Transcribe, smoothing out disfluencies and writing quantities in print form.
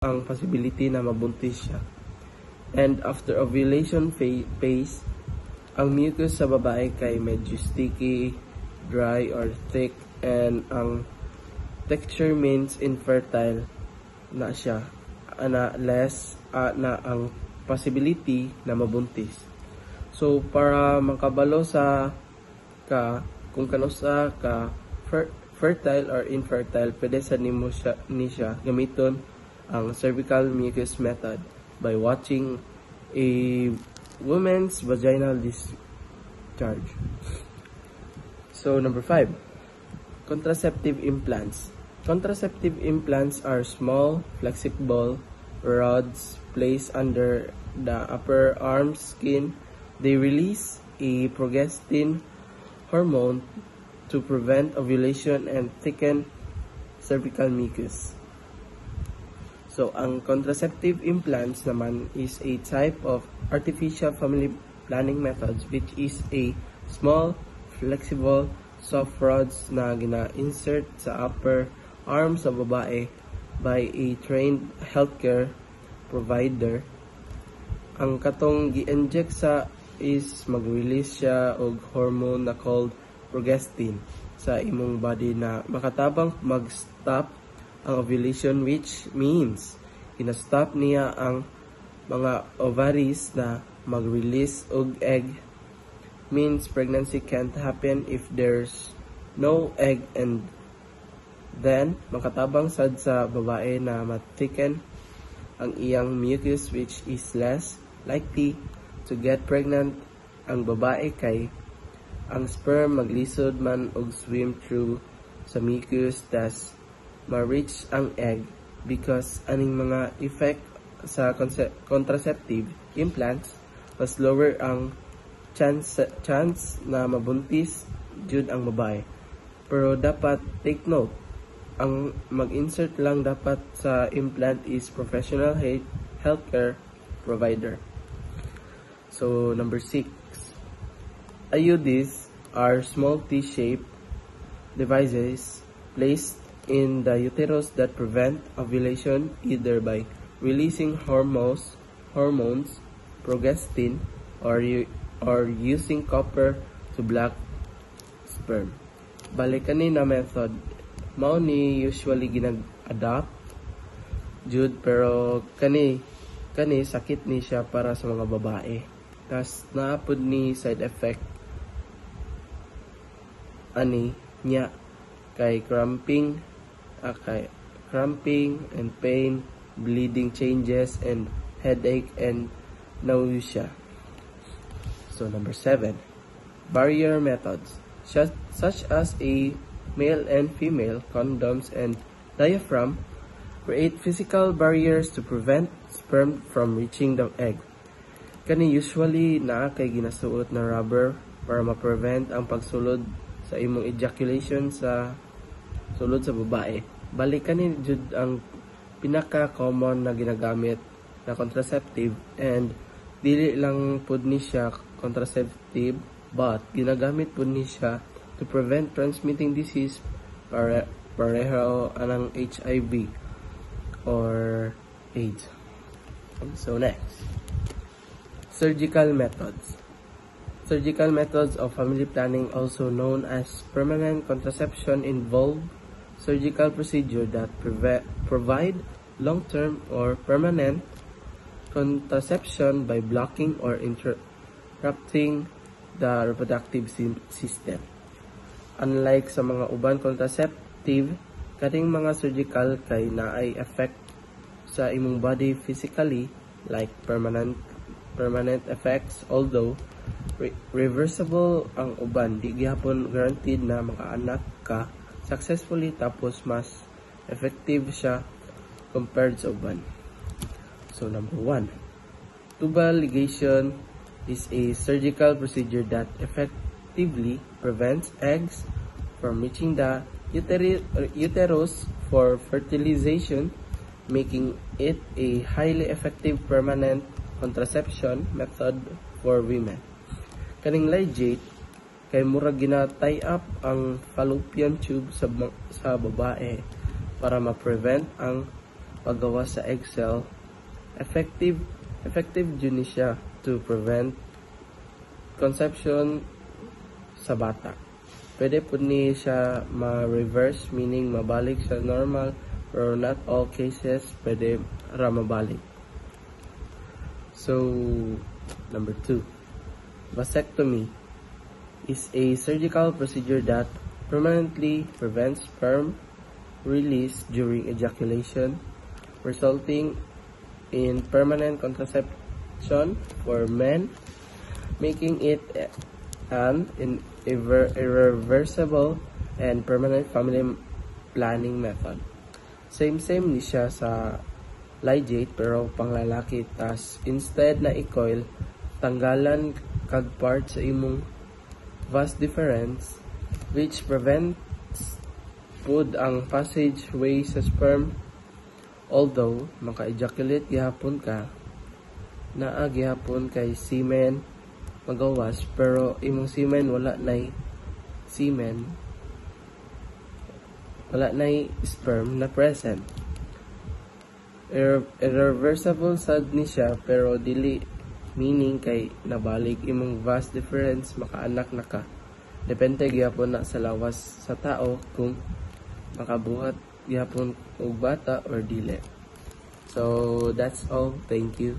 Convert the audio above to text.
ang possibility na mabuntis siya. And after ovulation phase, ang mucus sa babae kay medyo sticky, dry, or thick, and ang texture means infertile na siya, less na ang possibility na mabuntis. So para makabalo sa kung kanusa ka fertile or infertile, pwede sa ni siya gamiton ang cervical mucus method by watching a woman's vaginal discharge. So number 5, contraceptive implants. Contraceptive implants are small, flexible rods placed under the upper arm skin. They release a progestin hormone to prevent ovulation and thicken cervical mucus. So, ang contraceptive implants naman is a type of artificial family planning methods which is a small, flexible, soft rods na gina-insert sa upper arm sa babae by a trained healthcare provider. Ang katong gi-inject sa is mag-release siya og hormone na called progestin sa imong body na makatabang mag-stop ang ovulation, which means ina-stop niya ang mga ovaries na mag-release og egg. Means pregnancy can't happen if there's no egg, and then makatabang sad sa babae na mathicken ang iyang mucus, which is less likely to get pregnant ang babae kay ang sperm maglisod man og swim through sa mucus tas ma-reach ang egg. Because aning mga effect sa contraceptive implants, mas lower ang chance na mabuntis jud ang babae. Pero dapat take note, ang mag-insert lang dapat sa implant is professional healthcare provider. So number 6, IUDs are small T-shaped devices placed in the uterus that prevent ovulation either by releasing hormones, progestin, or using copper to block sperm. Balik kanina method mao ni usually ginag-adapt jud, pero kani sakit ni siya para sa mga babae. Tas naapod ni side effect ani niya kay cramping and pain, bleeding changes, and headache and nausea. So number 7, barrier methods such as a male and female condoms and diaphragm create physical barriers to prevent sperm from reaching the egg. Kani usually na kay ginasuot na rubber para ma-prevent ang pagsulod sa imong ejaculation sa sulod sa babae. Balik kani jud ang pinaka-common na ginagamit na contraceptive, and dili lang pud ni siya contraceptive but ginagamit pud ni siya to prevent transmitting disease pareho anang HIV or AIDS. So next, surgical methods. Surgical methods of family planning, also known as permanent contraception, involve surgical procedure that provide long-term or permanent contraception by blocking or interrupting the reproductive system. Unlike sa mga uban contraceptive, kaning mga surgical kay naay effect sa imong body physically, like permanent effects, although reversible ang uban. Di gyapon guaranteed na makaanak ka successfully, tapos mas effective siya compared sa uban. So number 1, tubal ligation is a surgical procedure that effectively prevents eggs from reaching the uterus for fertilization, making it a highly effective permanent contraception method for women. Kaning ligate kay murag gina-tie up ang fallopian tube sa babae para ma-prevent ang paggawa sa egg cell, effective jud ni siya to prevent conception sa bata. Pwede po ni siya ma-reverse, meaning mabalik sa normal, pero not all cases pwede ra mabalik. So, number 2. Vasectomy is a surgical procedure that permanently prevents sperm release during ejaculation, resulting in permanent contraception for men, making it an irreversible and permanent family planning method. Same ni siya sa ligate pero panglalaki, tas instead na i-coil, tanggalan kag part sa imong vas deferens which prevents pud ang passageway sa sperm. Although maka-ejaculate gihapon ka, naa gihapon kay semen magawas, pero imong semen wala nay sperm na present. Irreversible sad ni siya pero dili, meaning kay nabalik imong vas deferens, makaanak na ka. Depende gyapon na sa lawas sa tao kung makabuhat gyapon og bata or dili. So that's all. Thank you.